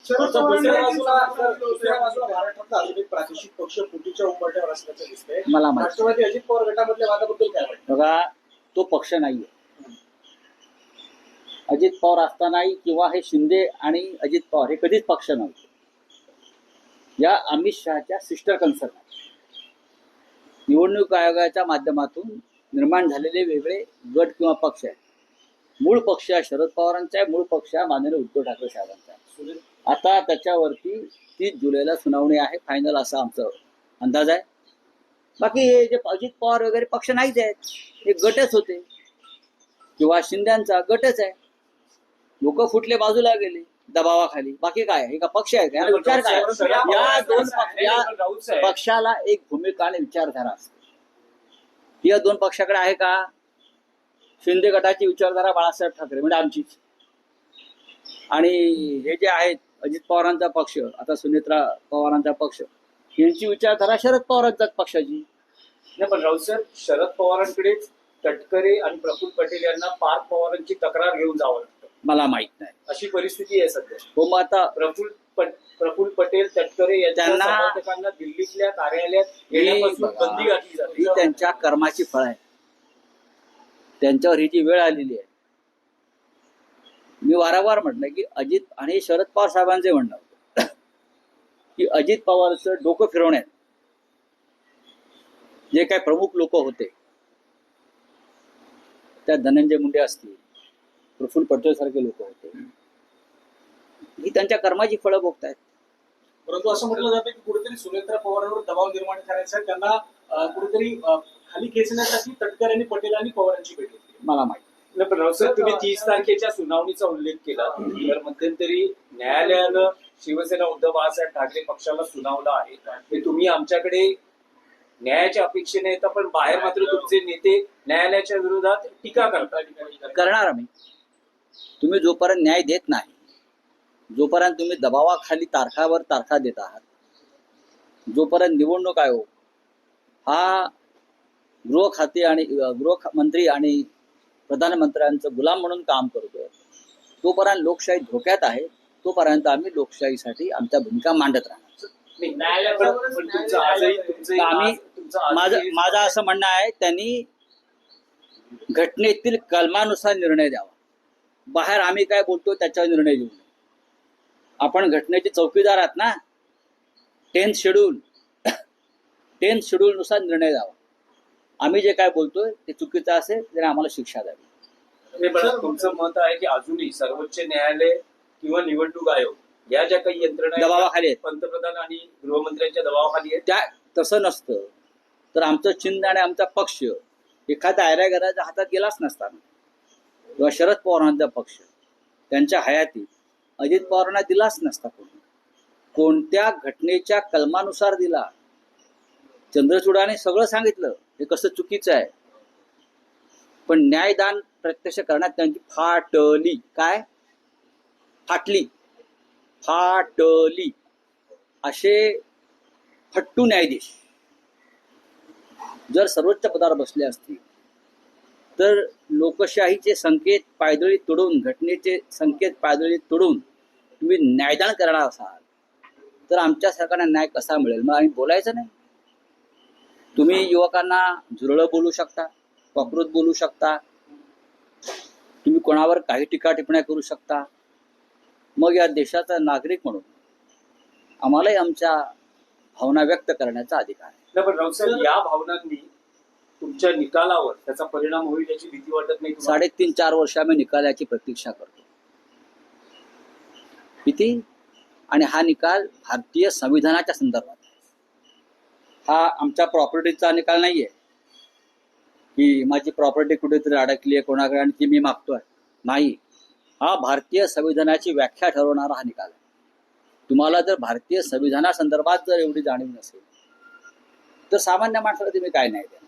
दुसऱ्या बाजूला महाराष्ट्रातला अजून एक प्रादेशिक पक्ष फुटीच्या उंबरठ्यावर असल्याचं दिसतंय. मला राष्ट्रवादी अजित पवार गटामधल्या वादाबद्दल काय वाटतं? बघा, तो पक्ष नाहीये. अजित पवार असतानाही किंवा हे शिंदे आणि अजित पवार हे कधीच पक्ष नव्हते. या अमित शहाच्या सिस्टर कन्सर्न निवडणूक आयोगाच्या माध्यमातून निर्माण झालेले वेगळे गट किंवा पक्ष आहेत. मूळ पक्ष शरद पवारांचा आहे, मूळ पक्ष माननीय उद्धव ठाकरे साहेबांचा आहे. आता त्याच्यावरती 30 जुलैला सुनावणी आहे, फायनल असा आमचा अंदाज आहे. बाकी हे जे अजित पवार वगैरे पक्ष नाहीच आहेत, हे गटच होते किंवा शिंद्यांचा गटच आहे. लोक फुटले, बाजूला गेले दबावाखाली. बाकी काय हे का पक्ष आहे का? विचार काय? या दोन पक्षाला एक भूमिका आणि विचारधारा असते. या दोन पक्षाकडे आहे का? शिंदे गटाची विचारधारा बाळासाहेब ठाकरे म्हणजे आमचीच, आणि हे जे आहेत अजित पवारांचा पक्ष, आता सुनेत्रा पवारांचा पक्ष, यांची विचारधारा शरद पवारांच्याच पक्षाची. नाही, पण राऊत साहेब, शरद पवारांकडेच तटकरे आणि प्रफुल्ल पटेल यांना पार्थ पवारांची तक्रार घेऊन जावं लागतं. मला माहित नाही अशी परिस्थिती आहे सध्या. हो, मग आता प्रफुल्ल पटेल, तटकरे यांच्या समर्थकांना दिल्लीतल्या कार्यालयात येण्यापासून बंदी घातली जाते. ही त्यांच्या कर्माची फळ आहे, त्यांच्यावर ही जी वेळ आलेली आहे. मी वारंवार म्हटलं की अजित आणि शरद पवार साहेबांचे म्हणणं होतं की अजित पवारचं डोकं फिरवण्यात जे काही प्रमुख लोक होते, त्यात धनंजय मुंडे असतील, प्रफुल्ल पटेल सारखे लोक होते, ही त्यांच्या कर्माची फळं भोगतायत. परंतु असं म्हटलं जातं की कुठेतरी सुनेत्रा पवारांवर दबाव निर्माण करायचा, त्यांना कुठेतरी खाली खेचण्यासाठी तटकरे आणि पटेलांनी पवारांची भेट घेतली. मला माहिती नाही, पण राऊत साहेब, तुम्ही 30 तारखेच्या सुनावणीचा उल्लेख केला. तर मध्यंतरी न्यायालयानं शिवसेना उद्धव बाळासाहेब ठाकरे पक्षाला सुनावलं आहे. हे तुम्ही आमच्याकडे न्यायाच्या अपेक्षेने येतात, पण बाहेर मात्र तुमचे नेते न्यायालयाच्या विरोधात टीका करणार. आम्ही तुम्ही जोपर्यंत न्याय देत नाही, जोपर्यंत तुम्ही दबावाखाली तारखावर तारखा देत आहात, जोपर्यंत निवडणूक आयोग हा गृह खाते आणि गृहमंत्री आणि प्रधानमंत्र्यांचं गुलाम म्हणून काम करतोय, तोपर्यंत लोकशाही धोक्यात आहे. तोपर्यंत आम्ही लोकशाहीसाठी आमच्या भूमिका मांडत राहणार. माझं असं म्हणणं आहे, त्यांनी घटनेतील कलमानुसार निर्णय द्यावा. बाहेर आम्ही काय बोलतो त्याच्यावर निर्णय घेऊ नये. आपण घटनेचे चौकीदार आहात ना. 10th शेड्यूल नुसार निर्णय द्यावा. आम्ही जे काय बोलतोय ते चुकीचं असेल तर आम्हाला शिक्षा द्यावी. तुमचं मत आहे की अजूनही सर्वोच्च न्यायालय किंवा निवडणूक आयोग या ज्या काही यंत्रणा दबावाखाली आहेत, पंतप्रधान आणि गृहमंत्र्यांच्या दबावाखाली आहेत, त्या तसं नसतं तर आमचं चिन्ह आणि आमचा पक्ष एखाद्या आयऱ्यागराच्या हातात गेलाच नसता ना. किंवा शरद पवारांचा पक्ष त्यांच्या हयातीत अजित पवारांना दिलाच नसता. कोणत्या घटनेच्या कलमानुसार दिला? चंद्रचूडाने सगळं सांगितलं हे कसं चुकीचं आहे, पण न्यायदान प्रत्यक्ष करण्यात त्यांची फाटली असे फट्टू न्यायाधीश जर सर्वोच्च पदावर बसले असतील तर लोकशाहीचे संकेत पायदळी तोडून, घटनेचे संकेत पायदळी तोडून तुम्ही न्यायदान करणार असाल तर आमच्या सरकारला न्याय कसा मिळेल? मग आम्ही बोलायचं नाही? तुम्ही युवकांना झुरळं बोलू शकता, कॉक्रोच बोलू शकता, तुम्ही कोणावर काही टीका टिप्पण्या करू शकता. मग या देशाचा नागरिक म्हणून आम्हालाही आमच्या भावना व्यक्त करण्याचा अधिकार आहे. पण राऊत साहेब, या भावनांनी तुमच्या निकालावर त्याचा परिणाम होईल याची भीती वाटत नाही? 3.5-4 वर्ष आम्ही निकालाची प्रतीक्षा करतो. किती? आणि हा निकाल भारतीय संविधानाच्या संदर्भात आहे. हा आमच्या प्रॉपर्टीचा निकाल नाहीये की माझी प्रॉपर्टी कुठेतरी अडकली आहे कोणाकडे आणि ती मी मागतोय. नाही, हा भारतीय संविधानाची व्याख्या ठरवणारा हा निकाल आहे. तुम्हाला जर भारतीय संविधानासंदर्भात जर एवढी जाणीव नसेल तर सामान्य माणसाला तुम्ही काय नाही देणार?